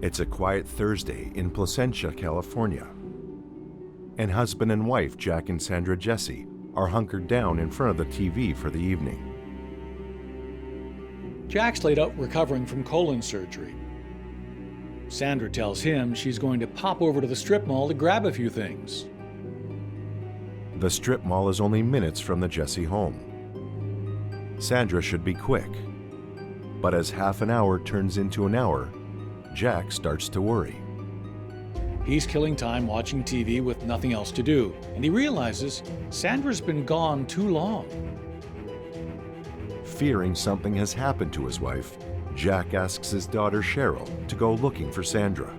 It's a quiet Thursday in Placentia, California. And husband and wife Jack and Sandra Jesse are hunkered down in front of the TV for the evening. Jack's laid out recovering from colon surgery. Sandra tells him she's going to pop over to the strip mall to grab a few things. The strip mall is only minutes from the Jesse home. Sandra should be quick, but as half an hour turns into an hour, Jack starts to worry. He's killing time watching TV with nothing else to do, and he realizes Sandra's been gone too long. Fearing something has happened to his wife, Jack asks his daughter Cheryl to go looking for Sandra.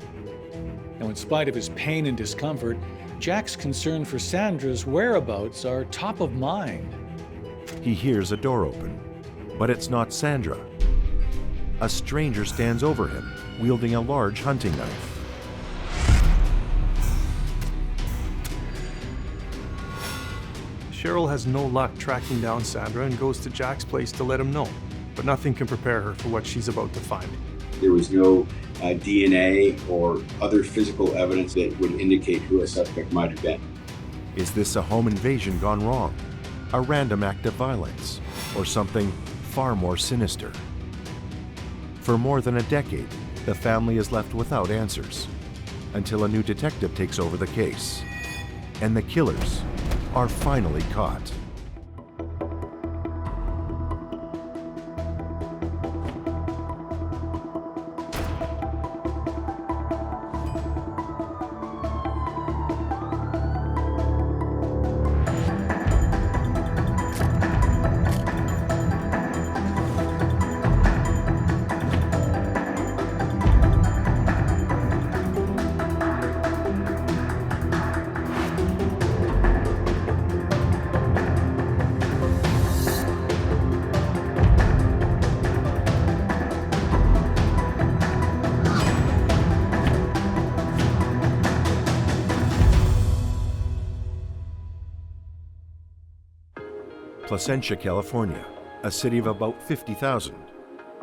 Now, in spite of his pain and discomfort, Jack's concern for Sandra's whereabouts are top of mind. He hears a door open, but it's not Sandra. A stranger stands over him, wielding a large hunting knife. Cheryl has no luck tracking down Sandra and goes to Jack's place to let him know, but nothing can prepare her for what she's about to find. There was no DNA or other physical evidence that would indicate who a suspect might have been. Is this a home invasion gone wrong? A random act of violence? Or something far more sinister? For more than a decade, the family is left without answers, until a new detective takes over the case, and the killers are finally caught. Placentia, California, a city of about 50,000.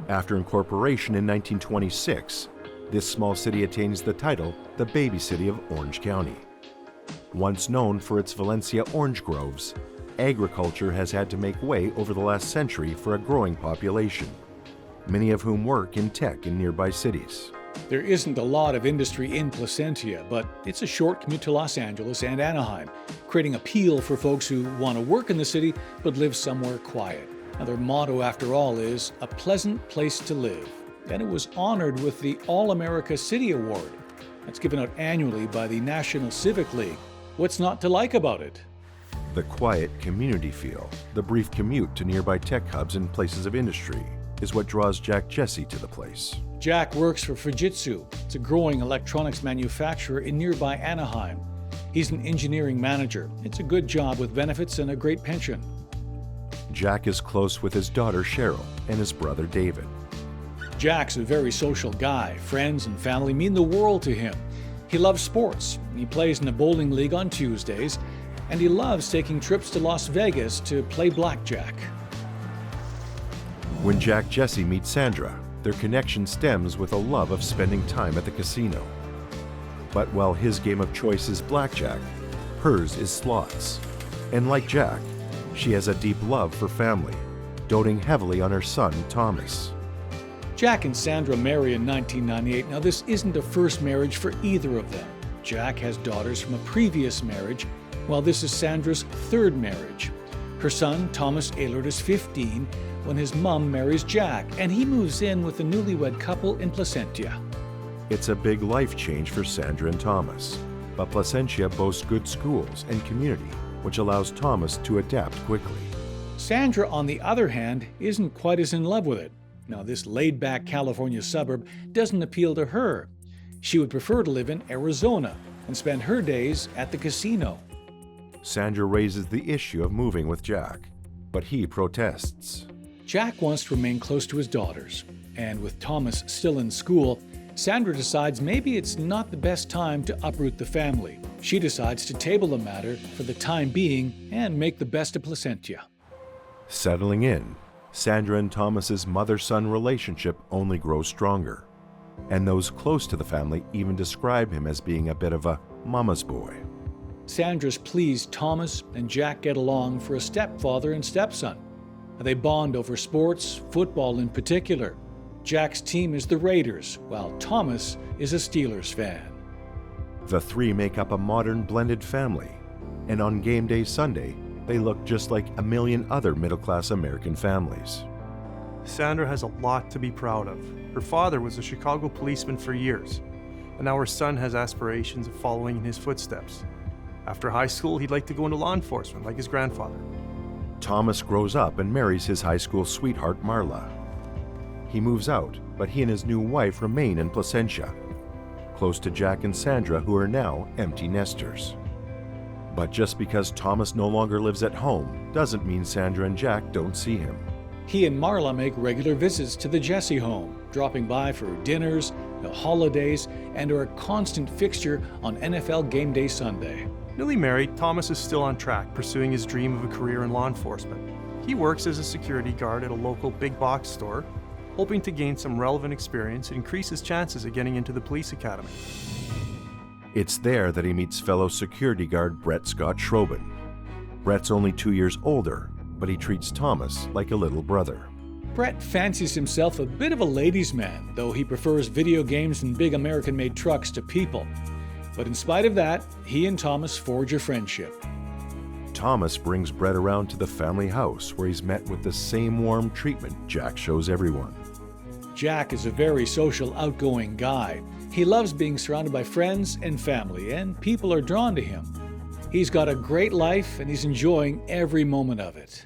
After incorporation in 1926, this small city attains the title the Baby City of Orange County. Once known for its Valencia orange groves, agriculture has had to make way over the last century for a growing population, many of whom work in tech in nearby cities. There isn't a lot of industry in Placentia, but it's a short commute to Los Angeles and Anaheim, creating appeal for folks who want to work in the city but live somewhere quiet. Now, their motto, after all, is a pleasant place to live, and it was honored with the All-America City Award. That's given out annually by the National Civic League. What's not to like about it? The quiet community feel, the brief commute to nearby tech hubs and places of industry, is what draws Jack Jesse to the place. Jack works for Fujitsu. It's a growing electronics manufacturer in nearby Anaheim. He's an engineering manager. It's a good job with benefits and a great pension. Jack is close with his daughter Cheryl and his brother David. Jack's a very social guy. Friends and family mean the world to him. He loves sports. He plays in a bowling league on Tuesdays, and he loves taking trips to Las Vegas to play blackjack. When Jack Jesse meets Sandra, their connection stems with a love of spending time at the casino. But while his game of choice is blackjack, hers is slots. And like Jack, she has a deep love for family, doting heavily on her son, Thomas. Jack and Sandra marry in 1998. Now, this isn't a first marriage for either of them. Jack has daughters from a previous marriage, while this is Sandra's third marriage. Her son, Thomas Ehlert, is 15 when his mom marries Jack, and he moves in with the newlywed couple in Placentia. It's a big life change for Sandra and Thomas, but Placentia boasts good schools and community, which allows Thomas to adapt quickly. Sandra, on the other hand, isn't quite as in love with it. Now, this laid-back California suburb doesn't appeal to her. She would prefer to live in Arizona and spend her days at the casino. Sandra raises the issue of moving with Jack, but he protests. Jack wants to remain close to his daughters, and with Thomas still in school, Sandra decides maybe it's not the best time to uproot the family. She decides to table the matter for the time being and make the best of Placentia. Settling in, Sandra and Thomas's mother-son relationship only grows stronger. and those close to the family even describe him as being a bit of a mama's boy. Sandra's pleased Thomas and Jack get along for a stepfather and stepson. They bond over sports, football in particular. Jack's team is the Raiders, while Thomas is a Steelers fan. The three make up a modern blended family, and on game day Sunday, they look just like a million other middle-class American families. Sandra has a lot to be proud of. Her father was a Chicago policeman for years, and now her son has aspirations of following in his footsteps. After high school, he'd like to go into law enforcement like his grandfather. Thomas grows up and marries his high school sweetheart, Marla. He moves out, but he and his new wife remain in Placentia, close to Jack and Sandra, who are now empty nesters. But just because Thomas no longer lives at home doesn't mean Sandra and Jack don't see him. He and Marla make regular visits to the Jesse home, dropping by for dinners, the holidays, and are a constant fixture on NFL game day Sunday. Newly married, Thomas is still on track, pursuing his dream of a career in law enforcement. He works as a security guard at a local big box store, hoping to gain some relevant experience and increase his chances of getting into the police academy. It's there that he meets fellow security guard Brett Scott Schroben. Brett's only 2 years older, but he treats Thomas like a little brother. Brett fancies himself a bit of a ladies' man, though he prefers video games and big American-made trucks to people. But in spite of that, he and Thomas forge a friendship. Thomas brings Brett around to the family house, where he's met with the same warm treatment Jack shows everyone. Jack is a very social, outgoing guy. He loves being surrounded by friends and family, and people are drawn to him. He's got a great life, and he's enjoying every moment of it.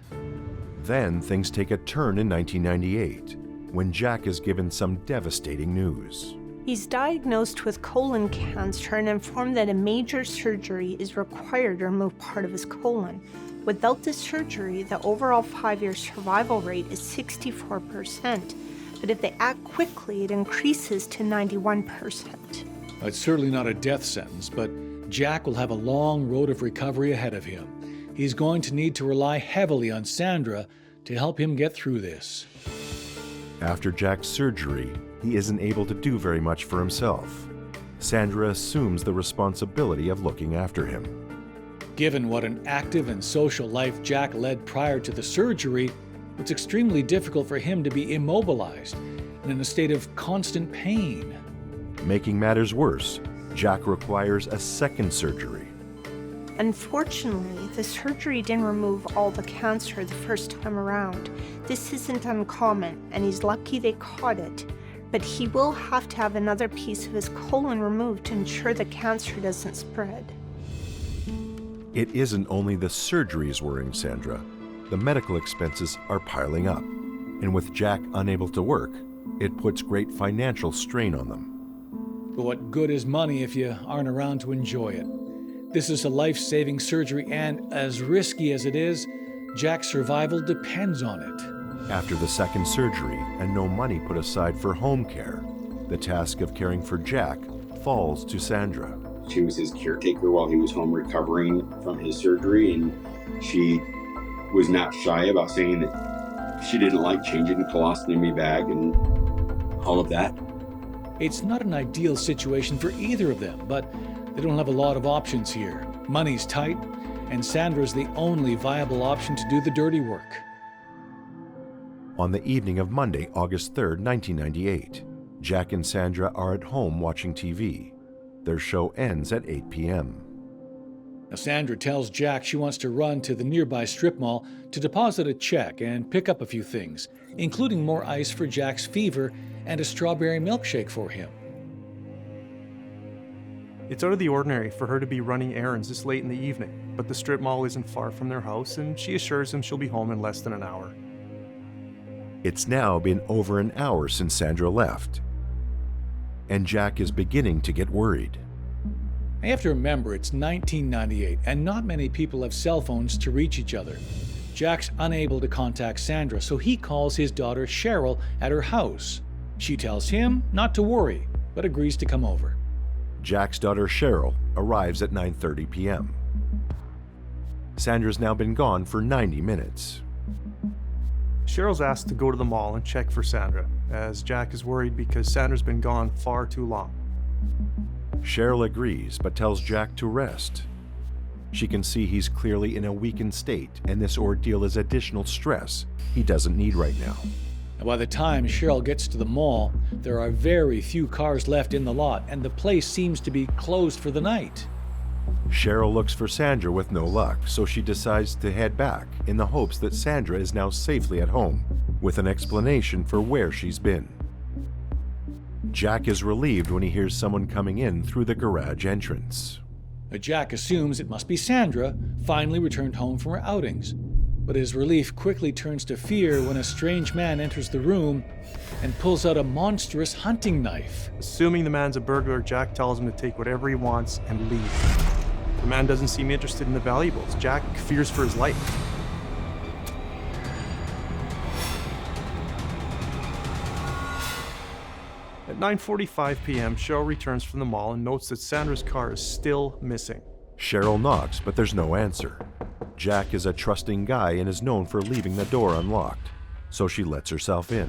Then things take a turn in 1998, when Jack is given some devastating news. He's diagnosed with colon cancer and informed that a major surgery is required to remove part of his colon. Without the surgery, the overall 5-year survival rate is 64%, but if they act quickly, it increases to 91%. It's certainly not a death sentence, but Jack will have a long road of recovery ahead of him. He's going to need to rely heavily on Sandra to help him get through this. After Jack's surgery, he isn't able to do very much for himself. Sandra assumes the responsibility of looking after him. Given what an active and social life Jack led prior to the surgery, it's extremely difficult for him to be immobilized and in a state of constant pain. Making matters worse, Jack requires a second surgery. Unfortunately, the surgery didn't remove all the cancer the first time around. This isn't uncommon, and he's lucky they caught it. But he will have to have another piece of his colon removed to ensure the cancer doesn't spread. It isn't only the surgeries worrying Sandra. The medical expenses are piling up, and with Jack unable to work, it puts great financial strain on them. But what good is money if you aren't around to enjoy it? This is a life-saving surgery, and as risky as it is, Jack's survival depends on it. After the second surgery and no money put aside for home care, the task of caring for Jack falls to Sandra. She was his caretaker while he was home recovering from his surgery, and she was not shy about saying that she didn't like changing the colostomy bag and all of that. It's not an ideal situation for either of them, but they don't have a lot of options here. Money's tight, and Sandra's the only viable option to do the dirty work. On the evening of Monday, August 3rd, 1998, Jack and Sandra are at home watching TV. Their show ends at 8 p.m. Now, Sandra tells Jack she wants to run to the nearby strip mall to deposit a check and pick up a few things, including more ice for Jack's fever and a strawberry milkshake for him. It's out of the ordinary for her to be running errands this late in the evening, but the strip mall isn't far from their house, and she assures him she'll be home in less than an hour. It's now been over an hour since Sandra left, and Jack is beginning to get worried. You have to remember it's 1998, and not many people have cell phones to reach each other. Jack's unable to contact Sandra, so he calls his daughter Cheryl at her house. She tells him not to worry, but agrees to come over. Jack's daughter Cheryl arrives at 9:30 p.m. Sandra's now been gone for 90 minutes. Cheryl's asked to go to the mall and check for Sandra, as Jack is worried because Sandra's been gone far too long. Cheryl agrees, but tells Jack to rest. She can see he's clearly in a weakened state, and this ordeal is additional stress he doesn't need right now. And by the time Cheryl gets to the mall, there are very few cars left in the lot, and the place seems to be closed for the night. Cheryl looks for Sandra with no luck, so she decides to head back in the hopes that Sandra is now safely at home, with an explanation for where she's been. Jack is relieved when he hears someone coming in through the garage entrance. Jack assumes it must be Sandra, finally returned home from her outings. But his relief quickly turns to fear when a strange man enters the room and pulls out a monstrous hunting knife. Assuming the man's a burglar, Jack tells him to take whatever he wants and leave. The man doesn't seem interested in the valuables. Jack fears for his life. At 9:45 p.m., Cheryl returns from the mall and notes that Sandra's car is still missing. Cheryl knocks, but there's no answer. Jack is a trusting guy and is known for leaving the door unlocked, so she lets herself in.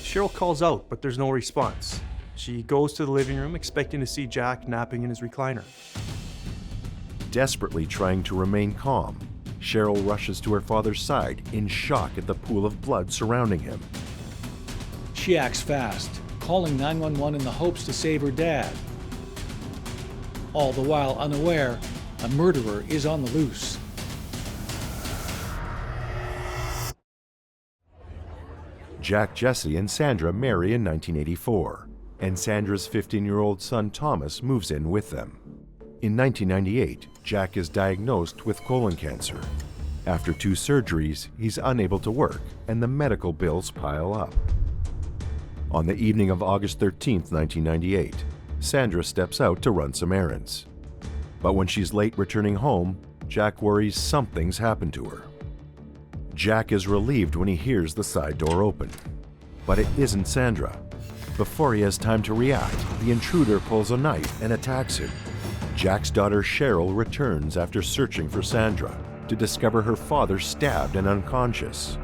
Cheryl calls out, but there's no response. She goes to the living room, expecting to see Jack napping in his recliner. Desperately trying to remain calm, Cheryl rushes to her father's side in shock at the pool of blood surrounding him. She acts fast, calling 911 in the hopes to save her dad. All the while unaware, a murderer is on the loose. Jack, Jesse, and Sandra marry in 1984, and Sandra's 15-year-old son Thomas moves in with them. In 1998, Jack is diagnosed with colon cancer. After 2 surgeries, he's unable to work, and the medical bills pile up. On the evening of August 13, 1998, Sandra steps out to run some errands. But when she's late returning home, Jack worries something's happened to her. Jack is relieved when he hears the side door open. But it isn't Sandra. Before he has time to react, the intruder pulls a knife and attacks him. Jack's daughter Cheryl returns after searching for Sandra to discover her father stabbed and unconscious.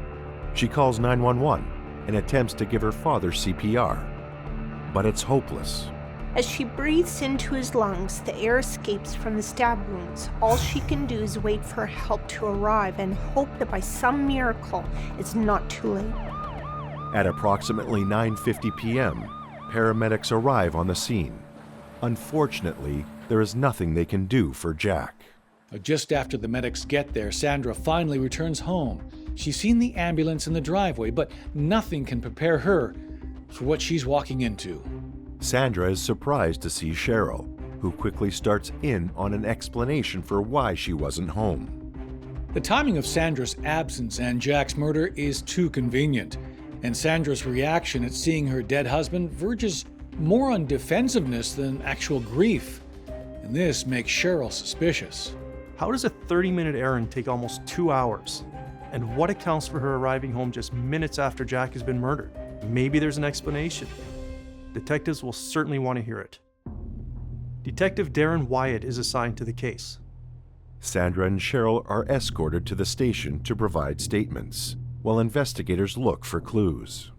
She calls 911 and attempts to give her father CPR, but it's hopeless. As she breathes into his lungs, the air escapes from the stab wounds. All she can do is wait for help to arrive and hope that by some miracle, it's not too late. At approximately 9:50 p.m., paramedics arrive on the scene. Unfortunately, there is nothing they can do for Jack. Just after the medics get there, Sandra finally returns home. She's seen the ambulance in the driveway, but nothing can prepare her for what she's walking into. Sandra is surprised to see Cheryl, who quickly starts in on an explanation for why she wasn't home. The timing of Sandra's absence and Jack's murder is too convenient, and Sandra's reaction at seeing her dead husband verges more on defensiveness than actual grief, and this makes Cheryl suspicious. How does a 30-minute errand take almost 2 hours? And what accounts for her arriving home just minutes after Jack has been murdered? Maybe there's an explanation. Detectives will certainly want to hear it. Detective Darren Wyatt is assigned to the case. Sandra and Cheryl are escorted to the station to provide statements, while investigators look for clues.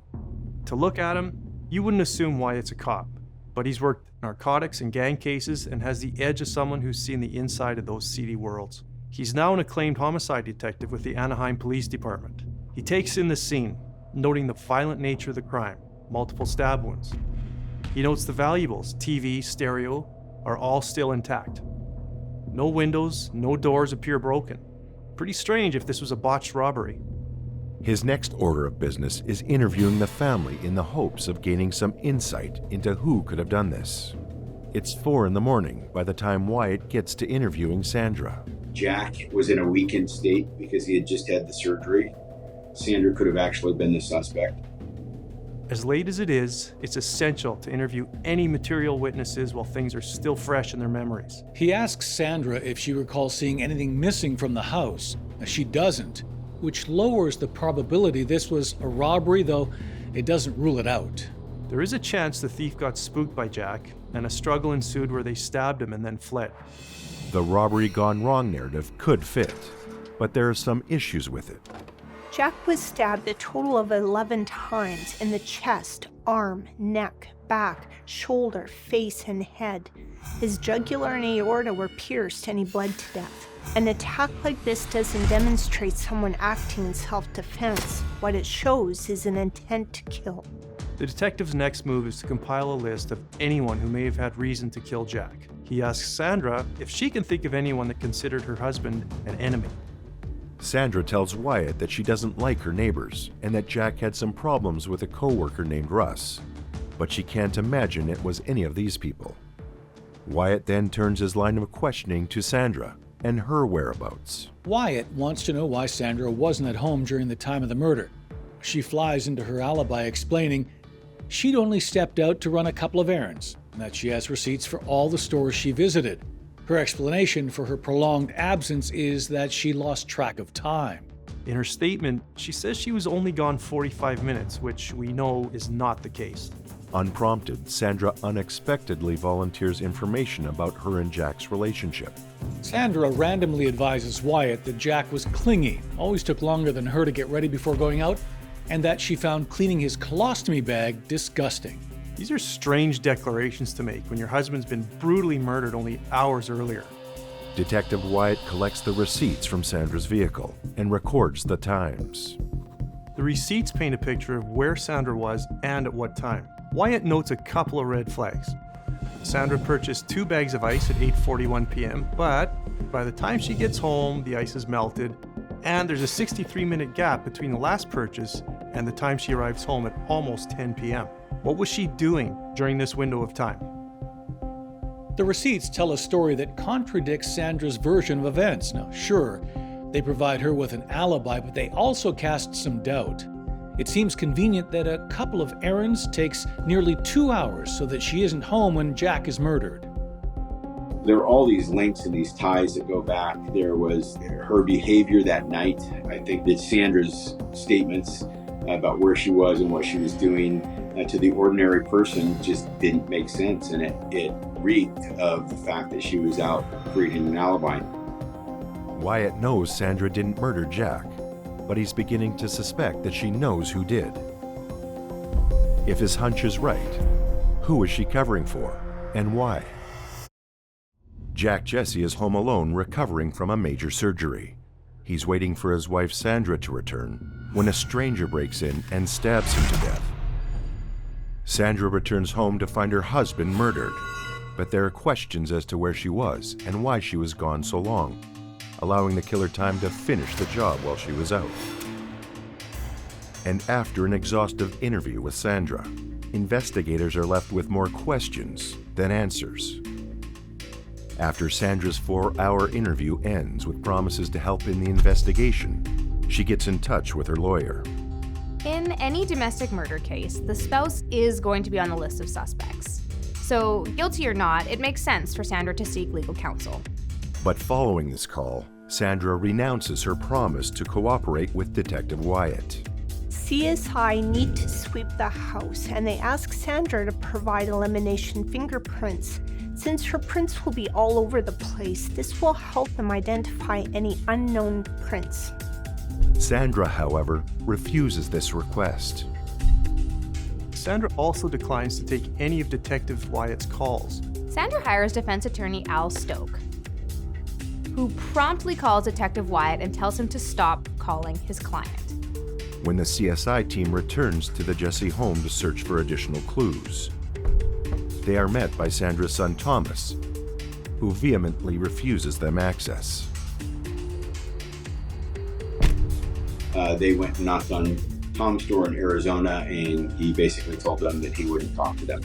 To look at him, you wouldn't assume Wyatt's a cop, but he's worked narcotics and gang cases and has the edge of someone who's seen the inside of those seedy worlds. He's now an acclaimed homicide detective with the Anaheim Police Department. He takes in the scene, noting the violent nature of the crime, multiple stab wounds. He notes the valuables, TV, stereo, are all still intact. No windows, no doors appear broken. Pretty strange if this was a botched robbery. His next order of business is interviewing the family in the hopes of gaining some insight into who could have done this. It's 4 a.m. by the time Wyatt gets to interviewing Sandra. Jack was in a weakened state because he had just had the surgery. Sandra could have actually been the suspect. As late as it is, it's essential to interview any material witnesses while things are still fresh in their memories. He asks Sandra if she recalls seeing anything missing from the house. She doesn't, which lowers the probability this was a robbery, though it doesn't rule it out. There is a chance the thief got spooked by Jack, and a struggle ensued where they stabbed him and then fled. The robbery gone wrong narrative could fit, but there are some issues with it. Jack was stabbed a total of 11 times in the chest, arm, neck, back, shoulder, face, and head. His jugular and aorta were pierced and he bled to death. An attack like this doesn't demonstrate someone acting in self-defense. What it shows is an intent to kill. The detective's next move is to compile a list of anyone who may have had reason to kill Jack. He asks Sandra if she can think of anyone that considered her husband an enemy. Sandra tells Wyatt that she doesn't like her neighbors and that Jack had some problems with a co-worker named Russ, but she can't imagine it was any of these people. Wyatt then turns his line of questioning to Sandra and her whereabouts. Wyatt wants to know why Sandra wasn't at home during the time of the murder. She flies into her alibi explaining she'd only stepped out to run a couple of errands and that she has receipts for all the stores she visited. Her explanation for her prolonged absence is that she lost track of time. In her statement, she says she was only gone 45 minutes, which we know is not the case. Unprompted, Sandra unexpectedly volunteers information about her and Jack's relationship. Sandra randomly advises Wyatt that Jack was clingy, always took longer than her to get ready before going out, and that she found cleaning his colostomy bag disgusting. These are strange declarations to make when your husband's been brutally murdered only hours earlier. Detective Wyatt collects the receipts from Sandra's vehicle and records the times. The receipts paint a picture of where Sandra was and at what time. Wyatt notes a couple of red flags. Sandra purchased 2 bags of ice at 8:41 p.m., but by the time she gets home, the ice is melted, and there's a 63-minute gap between the last purchase and the time she arrives home at almost 10 p.m. What was she doing during this window of time? The receipts tell a story that contradicts Sandra's version of events. Now, sure, they provide her with an alibi, but they also cast some doubt. It seems convenient that a couple of errands takes nearly 2 hours so that she isn't home when Jack is murdered. There are all these links and these ties that go back. There was her behavior that night. I think that Sandra's statements about where she was and what she was doing to the ordinary person just didn't make sense, and it reeked of the fact that she was out creating an alibi. Wyatt knows Sandra didn't murder Jack, but he's beginning to suspect that she knows who did. If his hunch is right, who is she covering for, and why? Jack Jesse is home alone recovering from a major surgery. He's waiting for his wife Sandra to return when a stranger breaks in and stabs him to death. Sandra returns home to find her husband murdered, but there are questions as to where she was and why she was gone so long, allowing the killer time to finish the job while she was out. And after an exhaustive interview with Sandra, investigators are left with more questions than answers. After Sandra's 4-hour interview ends with promises to help in the investigation, she gets in touch with her lawyer. In any domestic murder case, the spouse is going to be on the list of suspects. So, guilty or not, it makes sense for Sandra to seek legal counsel. But following this call, Sandra renounces her promise to cooperate with Detective Wyatt. CSI need to sweep the house, and they ask Sandra to provide elimination fingerprints. Since her prints will be all over the place, this will help them identify any unknown prints. Sandra, however, refuses this request. Sandra also declines to take any of Detective Wyatt's calls. Sandra hires defense attorney Al Stoke, who promptly calls Detective Wyatt and tells him to stop calling his client. When the CSI team returns to the Jesse home to search for additional clues, they are met by Sandra's son Thomas, who vehemently refuses them access. They went and knocked on Tom's door in Arizona, and he basically told them that he wouldn't talk to them.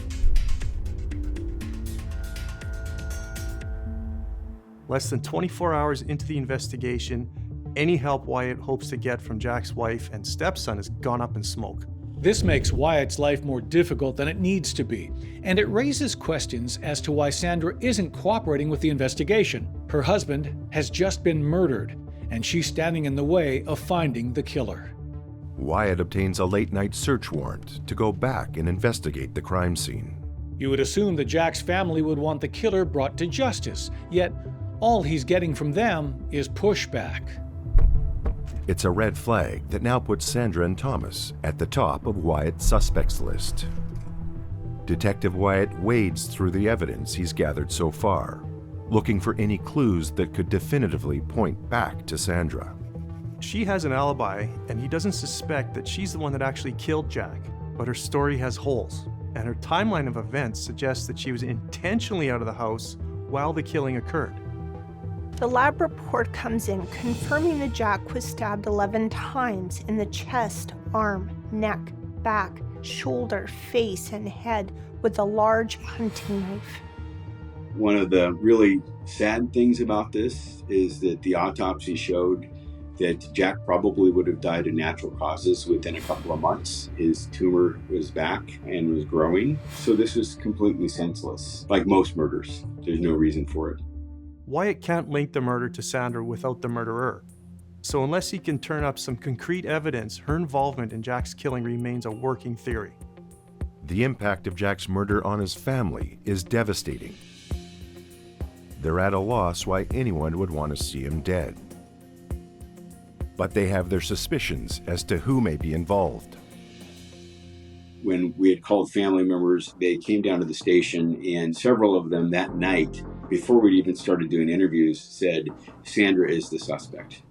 Less than 24 hours into the investigation, any help Wyatt hopes to get from Jack's wife and stepson has gone up in smoke. This makes Wyatt's life more difficult than it needs to be, and it raises questions as to why Sandra isn't cooperating with the investigation. Her husband has just been murdered, and she's standing in the way of finding the killer. Wyatt obtains a late-night search warrant to go back and investigate the crime scene. You would assume that Jack's family would want the killer brought to justice, yet all he's getting from them is pushback. It's a red flag that now puts Sandra and Thomas at the top of Wyatt's suspects list. Detective Wyatt wades through the evidence he's gathered so far, looking for any clues that could definitively point back to Sandra. She has an alibi, and he doesn't suspect that she's the one that actually killed Jack, but her story has holes, and her timeline of events suggests that she was intentionally out of the house while the killing occurred. The lab report comes in confirming that Jack was stabbed 11 times in the chest, arm, neck, back, shoulder, face, and head with a large hunting knife. One of the really sad things about this is that the autopsy showed that Jack probably would have died of natural causes within a couple of months. His tumor was back and was growing, so this was completely senseless. Like most murders, there's no reason for it. Wyatt can't link the murder to Sandra without the murderer. So unless he can turn up some concrete evidence, her involvement in Jack's killing remains a working theory. The impact of Jack's murder on his family is devastating. They're at a loss why anyone would want to see him dead. But they have their suspicions as to who may be involved. When we had called family members, they came down to the station, and several of them that night, before we'd even started doing interviews, said, Sandra is the suspect.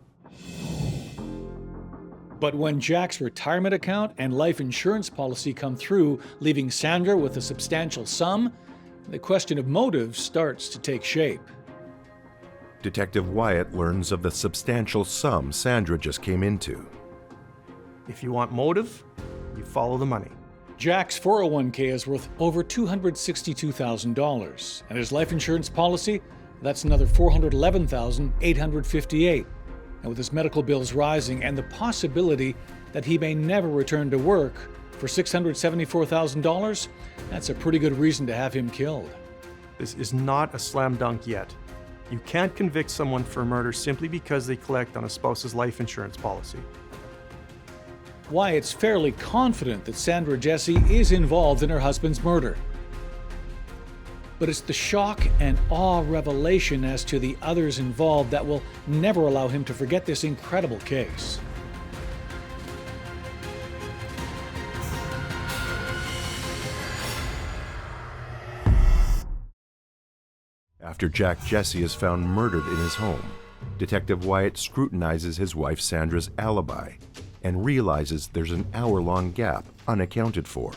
But when Jack's retirement account and life insurance policy come through, leaving Sandra with a substantial sum, the question of motive starts to take shape. Detective Wyatt learns of the substantial sum Sandra just came into. If you want motive, you follow the money. Jack's 401k is worth over $262,000, and his life insurance policy, that's another $411,858. And with his medical bills rising and the possibility that he may never return to work for $674,000, that's a pretty good reason to have him killed. This is not a slam dunk yet. You can't convict someone for murder simply because they collect on a spouse's life insurance policy. Wyatt's fairly confident that Sandra Jesse is involved in her husband's murder. But it's the shock and awe revelation as to the others involved that will never allow him to forget this incredible case. After Jack Jesse is found murdered in his home, Detective Wyatt scrutinizes his wife Sandra's alibi and realizes there's an hour-long gap unaccounted for.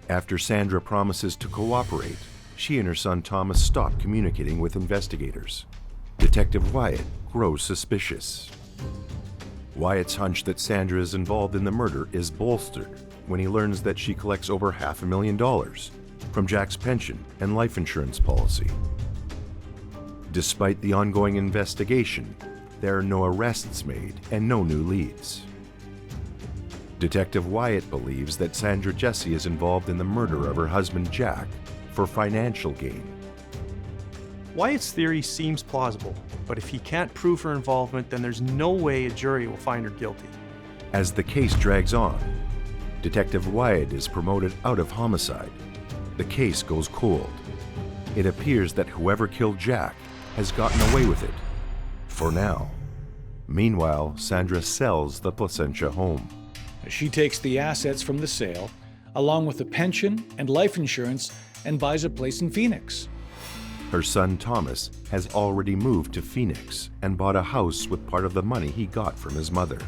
After Sandra promises to cooperate, she and her son Thomas stop communicating with investigators. Detective Wyatt grows suspicious. Wyatt's hunch that Sandra is involved in the murder is bolstered when he learns that she collects over $500,000 from Jack's pension and life insurance policy. Despite the ongoing investigation, there are no arrests made and no new leads. Detective Wyatt believes that Sandra Jesse is involved in the murder of her husband Jack for financial gain. Wyatt's theory seems plausible, but if he can't prove her involvement, then there's no way a jury will find her guilty. As the case drags on, Detective Wyatt is promoted out of homicide. The case goes cold. It appears that whoever killed Jack has gotten away with it. For now. Meanwhile, Sandra sells the Placentia home. She takes the assets from the sale, along with the pension and life insurance, and buys a place in Phoenix. Her son Thomas has already moved to Phoenix and bought a house with part of the money he got from his mother.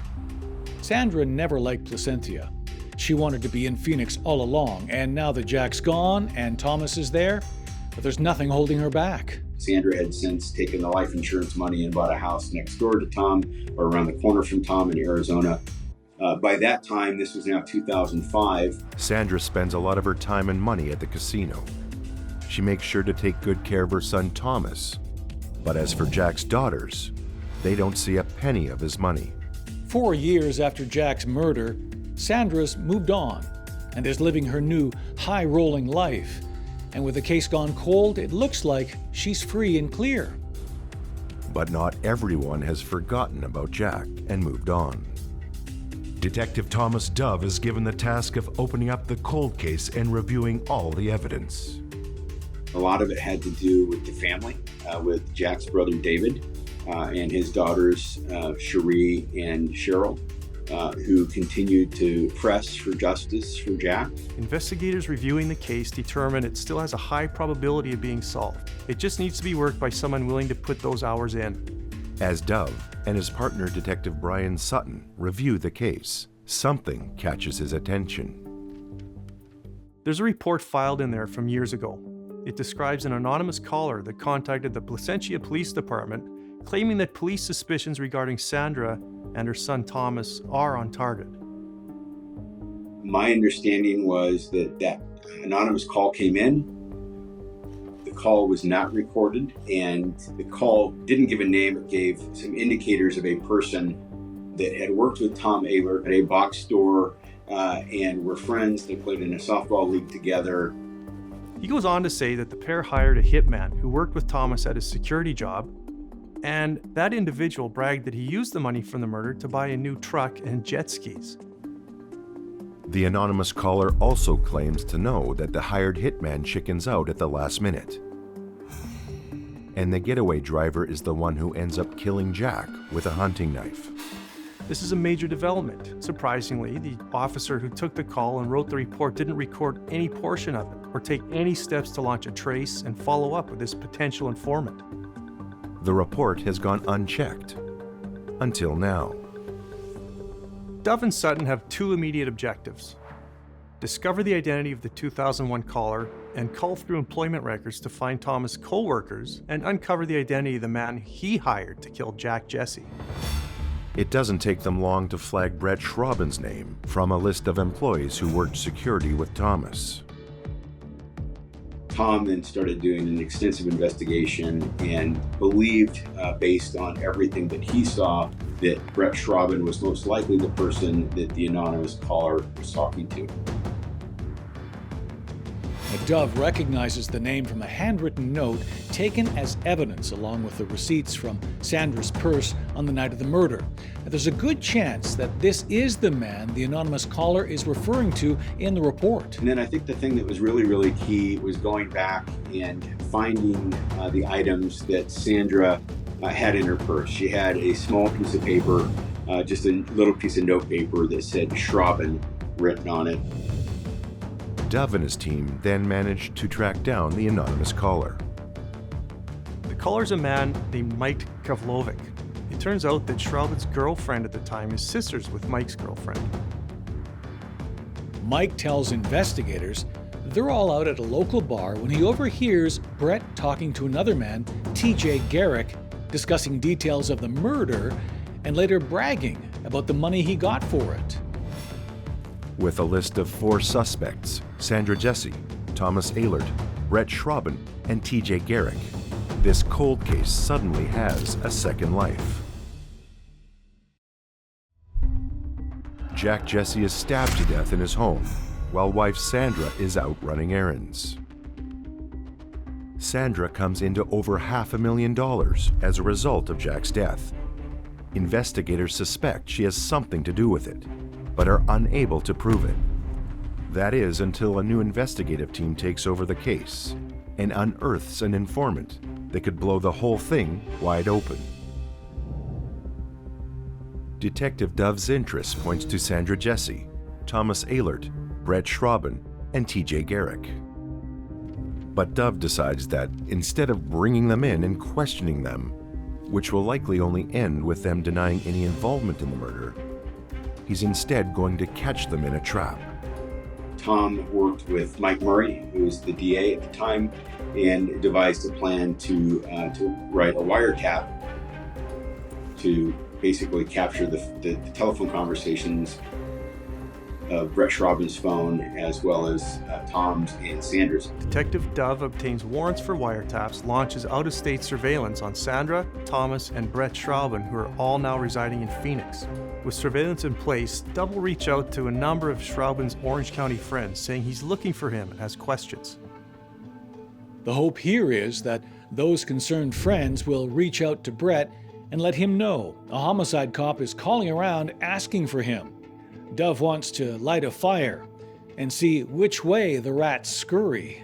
Sandra never liked Placentia. She wanted to be in Phoenix all along, and now that Jack's gone and Thomas is there, but there's nothing holding her back. Sandra had since taken the life insurance money and bought a house next door to Tom, or around the corner from Tom in Arizona. By that time, this was now 2005. Sandra spends a lot of her time and money at the casino. She makes sure to take good care of her son Thomas. But as for Jack's daughters, they don't see a penny of his money. 4 years after Jack's murder, Sandra's moved on and is living her new high-rolling life. And with the case gone cold, it looks like she's free and clear. But not everyone has forgotten about Jack and moved on. Detective Thomas Dove is given the task of opening up the cold case and reviewing all the evidence. A lot of it had to do with the family, with Jack's brother David. and his daughters, Cherie and Cheryl, who continued to press for justice for Jack. Investigators reviewing the case determine it still has a high probability of being solved. It just needs to be worked by someone willing to put those hours in. As Dove and his partner, Detective Brian Sutton, review the case, something catches his attention. There's a report filed in there from years ago. It describes an anonymous caller that contacted the Placentia Police Department, claiming that police suspicions regarding Sandra and her son Thomas are on target. My understanding was that that anonymous call came in. The call was not recorded, and the call didn't give a name. It gave some indicators of a person that had worked with Tom Ehlert at a box store and were friends. They played in a softball league together. He goes on to say that the pair hired a hitman who worked with Thomas at his security job, and that individual bragged that he used the money from the murder to buy a new truck and jet skis. The anonymous caller also claims to know that the hired hitman chickens out at the last minute. And the getaway driver is the one who ends up killing Jack with a hunting knife. This is a major development. Surprisingly, the officer who took the call and wrote the report didn't record any portion of it or take any steps to launch a trace and follow up with this potential informant. The report has gone unchecked. Until now. Dove and Sutton have two immediate objectives: discover the identity of the 2001 caller and cull through employment records to find Thomas' co-workers and uncover the identity of the man he hired to kill Jack Jesse. It doesn't take them long to flag Brett Schraben's name from a list of employees who worked security with Thomas. Tom then started doing an extensive investigation and believed, based on everything that he saw, that Brett Schraben was most likely the person that the anonymous caller was talking to. Dove recognizes the name from a handwritten note taken as evidence along with the receipts from Sandra's purse on the night of the murder. There's a good chance that this is the man the anonymous caller is referring to in the report. And then I think the thing that was really key was going back and finding the items that Sandra had in her purse. She had a small piece of paper, just a little piece of note paper that said Schraben written on it. Dove and his team then managed to track down the anonymous caller. The caller's a man named Mike Kavlovic. It turns out that Schraben's girlfriend at the time is sisters with Mike's girlfriend. Mike tells investigators they're all out at a local bar when he overhears Brett talking to another man, TJ Garrick, discussing details of the murder and later bragging about the money he got for it. With a list of 4 suspects, Sandra Jesse, Thomas Ehlert, Brett Schraben, and TJ Garrick, this cold case suddenly has a second life. Jack Jesse is stabbed to death in his home, while wife Sandra is out running errands. Sandra comes into over $500,000 as a result of Jack's death. Investigators suspect she has something to do with it, but are unable to prove it. That is until a new investigative team takes over the case and unearths an informant that could blow the whole thing wide open. Detective Dove's interest points to Sandra Jesse, Thomas Ehlert, Brett Schraben, and TJ Garrick. But Dove decides that instead of bringing them in and questioning them, which will likely only end with them denying any involvement in the murder, he's instead going to catch them in a trap. Tom worked with Mike Murray, who was the DA at the time, and devised a plan to write a wiretap to basically capture the telephone conversations of Brett Schraben's phone, as well as Tom's and Sandra's. Detective Dove obtains warrants for wiretaps, launches out-of-state surveillance on Sandra, Thomas, and Brett Schraben, who are all now residing in Phoenix. With surveillance in place, Dove will reach out to a number of Schraben's Orange County friends, saying he's looking for him and has questions. The hope here is that those concerned friends will reach out to Brett and let him know a homicide cop is calling around asking for him. Dove wants to light a fire and see which way the rats scurry.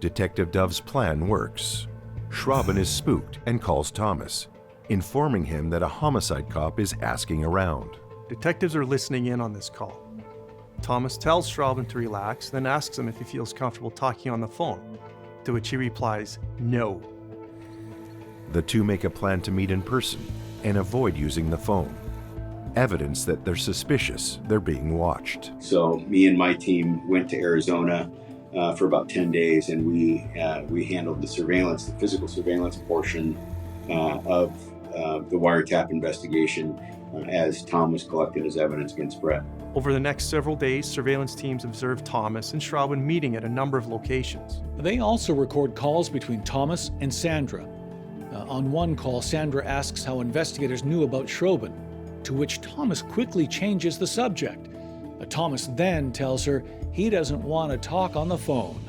Detective Dove's plan works. Schraben is spooked and calls Thomas. informing him that a homicide cop is asking around. Detectives are listening in on this call. Thomas tells Schrauben to relax, then asks him if he feels comfortable talking on the phone, to which he replies, no. The two make a plan to meet in person and avoid using the phone, evidence that they're suspicious they're being watched. So me and my team went to Arizona for about 10 days, and we handled the surveillance, the physical surveillance portion of the wiretap investigation as Tom was collecting his evidence against Brett. Over the next several days, surveillance teams observed Thomas and Schrauben meeting at a number of locations. They also record calls between Thomas and Sandra. On one call, Sandra asks how investigators knew about Schrauben, to which Thomas quickly changes the subject. Thomas then tells her he doesn't want to talk on the phone.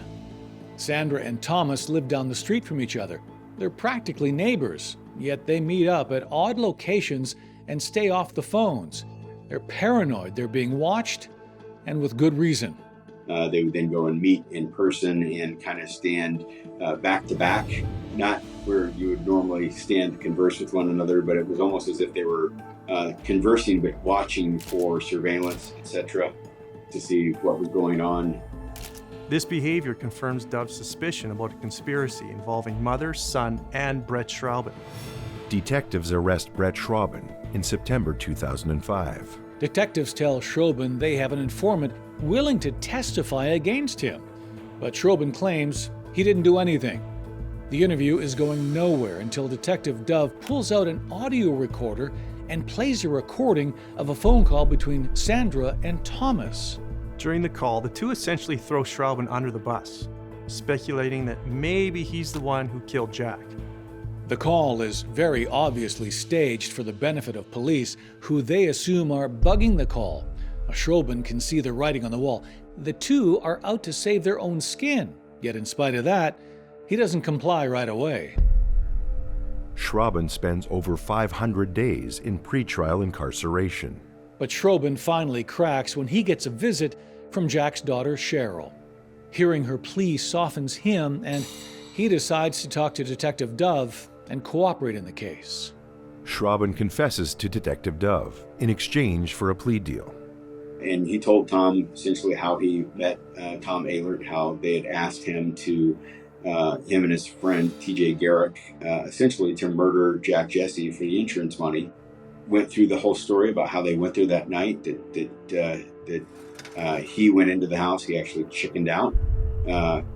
Sandra and Thomas live down the street from each other. They're practically neighbors, yet they meet up at odd locations and stay off the phones. They're paranoid they're being watched, and with good reason. They would then go and meet in person and kind of stand back to back, not where you would normally stand to converse with one another, but it was almost as if they were conversing but watching for surveillance, etc., to see what was going on. This behavior confirms Dove's suspicion about a conspiracy involving mother, son, and Brett Schrauben. Detectives arrest Brett Schrauben in September 2005. Detectives tell Schrauben they have an informant willing to testify against him, but Schrauben claims he didn't do anything. The interview is going nowhere until Detective Dove pulls out an audio recorder and plays a recording of a phone call between Sandra and Thomas. During the call, the two essentially throw Schrauben under the bus, speculating that maybe he's the one who killed Jack. The call is very obviously staged for the benefit of police, who they assume are bugging the call. Schrauben can see the writing on the wall. The two are out to save their own skin, yet in spite of that, he doesn't comply right away. Schrauben spends over 500 days in pretrial incarceration. But Schrauben finally cracks when he gets a visit from Jack's daughter, Cheryl. Hearing her plea softens him, and he decides to talk to Detective Dove and cooperate in the case. Schrauben confesses to Detective Dove in exchange for a plea deal. And he told Tom essentially how he met Tom Ehlert, how they had asked him to, him and his friend TJ Garrick, essentially to murder Jack Jesse for the insurance money. Went through the whole story about how they went there that night, that he went into the house, he actually chickened out,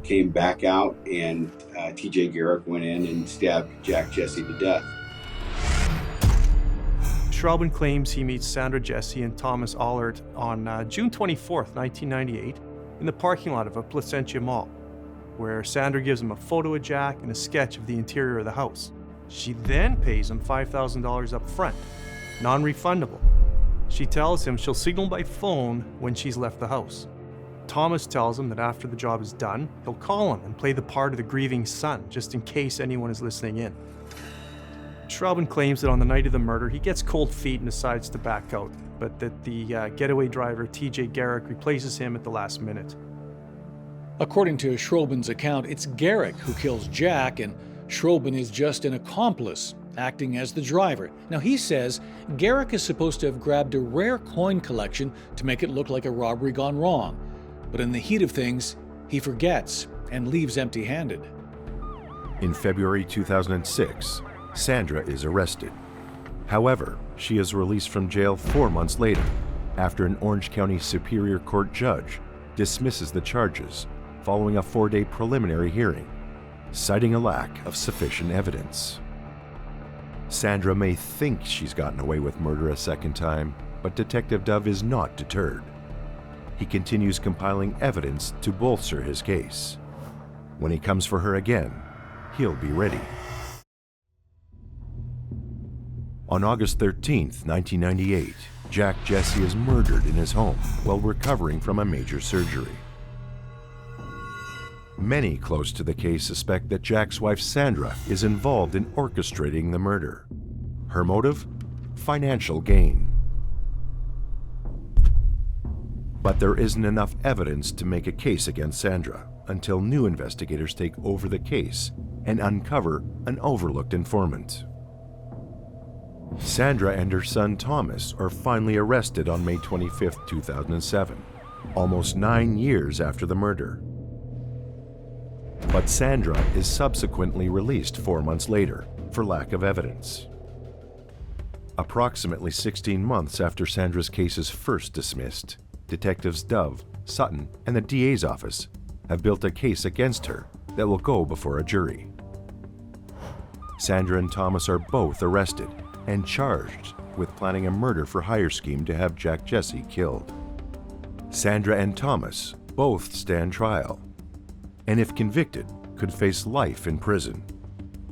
came back out, and TJ Garrick went in and stabbed Jack Jesse to death. Schrauben claims he meets Sandra Jesse and Thomas Ehlert on June 24th, 1998, in the parking lot of a Placentia Mall, where Sandra gives him a photo of Jack and a sketch of the interior of the house. She then pays him $5,000 up front, non-refundable. She tells him she'll signal by phone when she's left the house. Thomas tells him that after the job is done, he'll call him and play the part of the grieving son, just in case anyone is listening in. Schrauben claims that on the night of the murder, he gets cold feet and decides to back out, but that the getaway driver, TJ Garrick, replaces him at the last minute. According to Schrauben's account, it's Garrick who kills Jack, and Schrauben is just an accomplice, acting as the driver. Now, he says Garrick is supposed to have grabbed a rare coin collection to make it look like a robbery gone wrong, but in the heat of things, he forgets and leaves empty-handed. In February 2006, Sandra is arrested. However, she is released from jail 4 months later, after an Orange County Superior Court judge dismisses the charges following a 4-day preliminary hearing, citing a lack of sufficient evidence. Sandra may think she's gotten away with murder a second time, but Detective Dove is not deterred. He continues compiling evidence to bolster his case. When he comes for her again, he'll be ready. On August 13, 1998, Jack Jesse is murdered in his home while recovering from a major surgery. Many close to the case suspect that Jack's wife Sandra is involved in orchestrating the murder. Her motive? Financial gain. But there isn't enough evidence to make a case against Sandra until new investigators take over the case and uncover an overlooked informant. Sandra and her son Thomas are finally arrested on May 25, 2007, almost 9 years after the murder. But Sandra is subsequently released 4 months later for lack of evidence. Approximately 16 months after Sandra's case is first dismissed, Detectives Dove, Sutton, and the DA's office have built a case against her that will go before a jury. Sandra and Thomas are both arrested and charged with planning a murder-for-hire scheme to have Jack Jesse killed. Sandra and Thomas both stand trial, and if convicted, could face life in prison.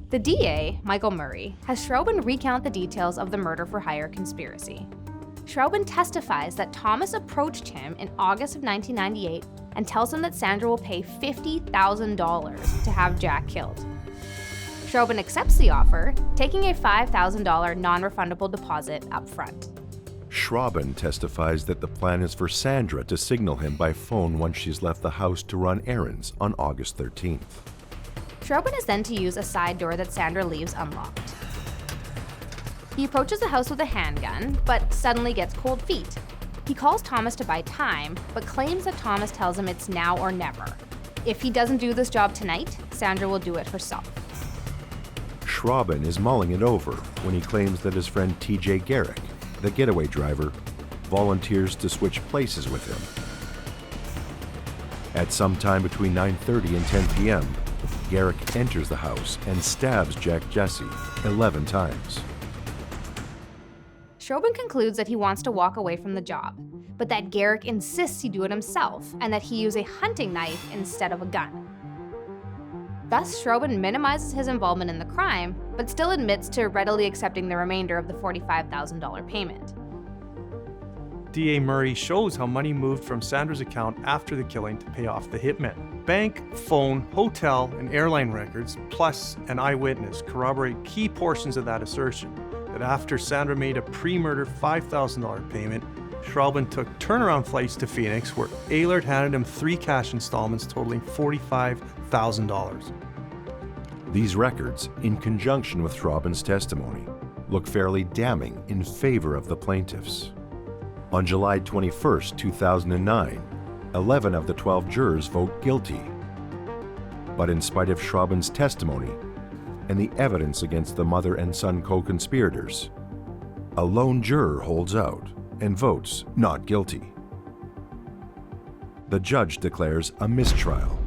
The DA, Michael Murray, has Schraubin recount the details of the murder-for-hire conspiracy. Schraubin testifies that Thomas approached him in August of 1998 and tells him that Sandra will pay $50,000 to have Jack killed. Schraubin accepts the offer, taking a $5,000 non-refundable deposit up front. Schraubin testifies that the plan is for Sandra to signal him by phone once she's left the house to run errands on August 13th. Schraubin is then to use a side door that Sandra leaves unlocked. He approaches the house with a handgun, but suddenly gets cold feet. He calls Thomas to buy time, but claims that Thomas tells him it's now or never. If he doesn't do this job tonight, Sandra will do it herself. Schraubin is mulling it over when he claims that his friend TJ Garrick, the getaway driver, volunteers to switch places with him. At some time between 9:30 and 10 p.m., Garrick enters the house and stabs Jack Jesse 11 times. Schraubin concludes that he wants to walk away from the job, but that Garrick insists he do it himself and that he use a hunting knife instead of a gun. Thus, Schraubin minimizes his involvement in the crime, but still admits to readily accepting the remainder of the $45,000 payment. DA Murray shows how money moved from Sandra's account after the killing to pay off the hitmen. Bank, phone, hotel, and airline records, plus an eyewitness, corroborate key portions of that assertion, that after Sandra made a pre-murder $5,000 payment, Schraubin took turnaround flights to Phoenix, where Ehlert handed him 3 cash installments totaling $45,000. These records, in conjunction with Schraubin's testimony, look fairly damning in favor of the plaintiffs. On July 21, 2009, 11 of the 12 jurors vote guilty. But in spite of Schraubin's testimony and the evidence against the mother and son co-conspirators, a lone juror holds out and votes not guilty. The judge declares a mistrial.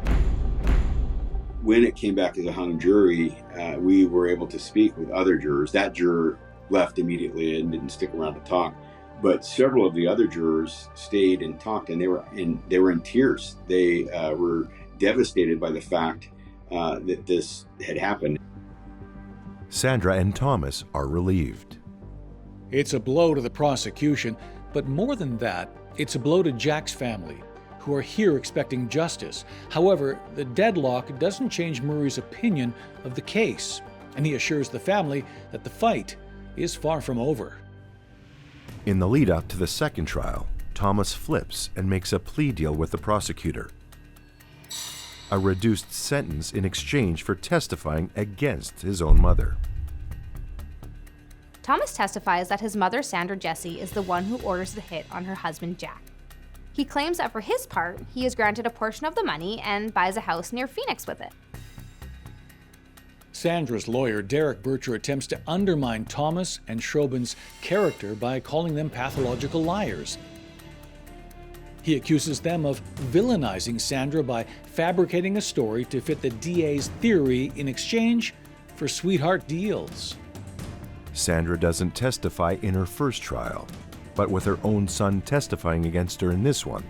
When it came back as a hung jury, we were able to speak with other jurors. That juror left immediately and didn't stick around to talk. But several of the other jurors stayed and talked, and they were in tears. They were devastated by the fact that this had happened. Sandra and Thomas are relieved. It's a blow to the prosecution, but more than that, it's a blow to Jack's family, who are here expecting justice. However, the deadlock doesn't change Murray's opinion of the case, and he assures the family that the fight is far from over. In the lead-up to the second trial, Thomas flips and makes a plea deal with the prosecutor. A reduced sentence in exchange for testifying against his own mother. Thomas testifies that his mother, Sandra Jesse, is the one who orders the hit on her husband, Jack. He claims that for his part, he is granted a portion of the money and buys a house near Phoenix with it. Sandra's lawyer, Derek Bircher, attempts to undermine Thomas and Schraubin's character by calling them pathological liars. He accuses them of villainizing Sandra by fabricating a story to fit the DA's theory in exchange for sweetheart deals. Sandra doesn't testify in her first trial, but with her own son testifying against her in this one,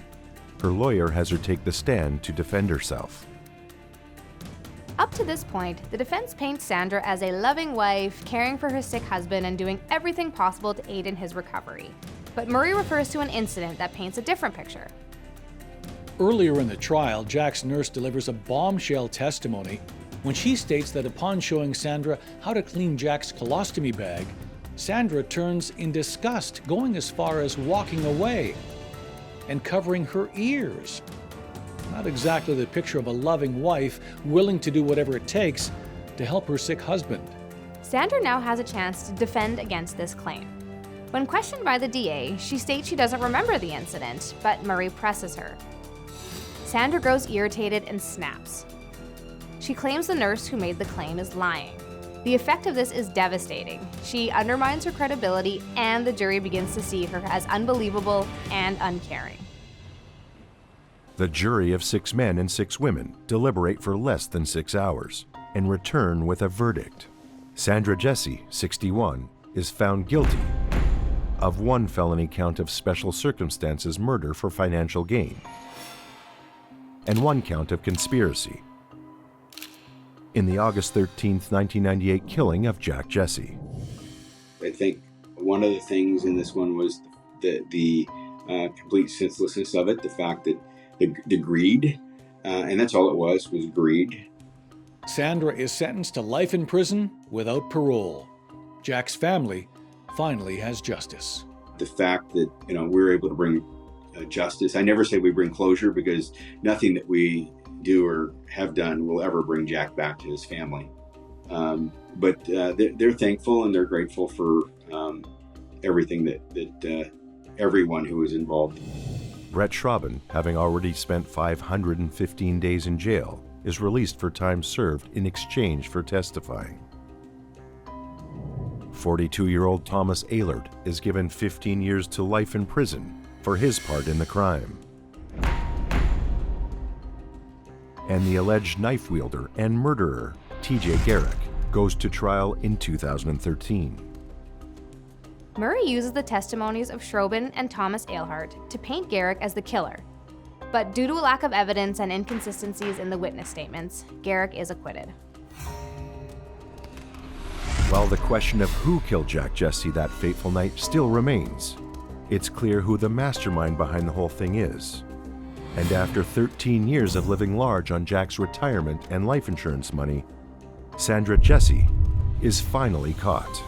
her lawyer has her take the stand to defend herself. Up to this point, the defense paints Sandra as a loving wife, caring for her sick husband and doing everything possible to aid in his recovery. But Murray refers to an incident that paints a different picture. Earlier in the trial, Jack's nurse delivers a bombshell testimony when she states that upon showing Sandra how to clean Jack's colostomy bag, Sandra turns in disgust, going as far as walking away and covering her ears. Not exactly the picture of a loving wife willing to do whatever it takes to help her sick husband. Sandra now has a chance to defend against this claim. When questioned by the DA, she states she doesn't remember the incident, but Murray presses her. Sandra grows irritated and snaps. She claims the nurse who made the claim is lying. The effect of this is devastating. She undermines her credibility, and the jury begins to see her as unbelievable and uncaring. The jury of 6 men and 6 women deliberate for less than 6 hours and return with a verdict. Sandra Jesse, 61, is found guilty of 1 felony count of special circumstances murder for financial gain and 1 count of conspiracy in the August 13, 1998 killing of Jack Jesse. I think one of the things in this one was the complete senselessness of it, the fact that the greed, and that's all it was greed. Sandra is sentenced to life in prison without parole. Jack's family finally has justice. The fact that, we were able to bring justice. I never say we bring closure, because nothing that we do or have done will ever bring Jack back to his family. But they're thankful and they're grateful for everything that everyone who was involved. Brett Schrauben, having already spent 515 days in jail, is released for time served in exchange for testifying. 42-year-old Thomas Ehlert is given 15 years to life in prison for his part in the crime. And the alleged knife wielder and murderer, T.J. Garrick, goes to trial in 2013. Murray uses the testimonies of Schrauben and Thomas Ehlert to paint Garrick as the killer. But due to a lack of evidence and inconsistencies in the witness statements, Garrick is acquitted. While the question of who killed Jack Jesse that fateful night still remains, it's clear who the mastermind behind the whole thing is. And after 13 years of living large on Jack's retirement and life insurance money, Sandra Jesse is finally caught.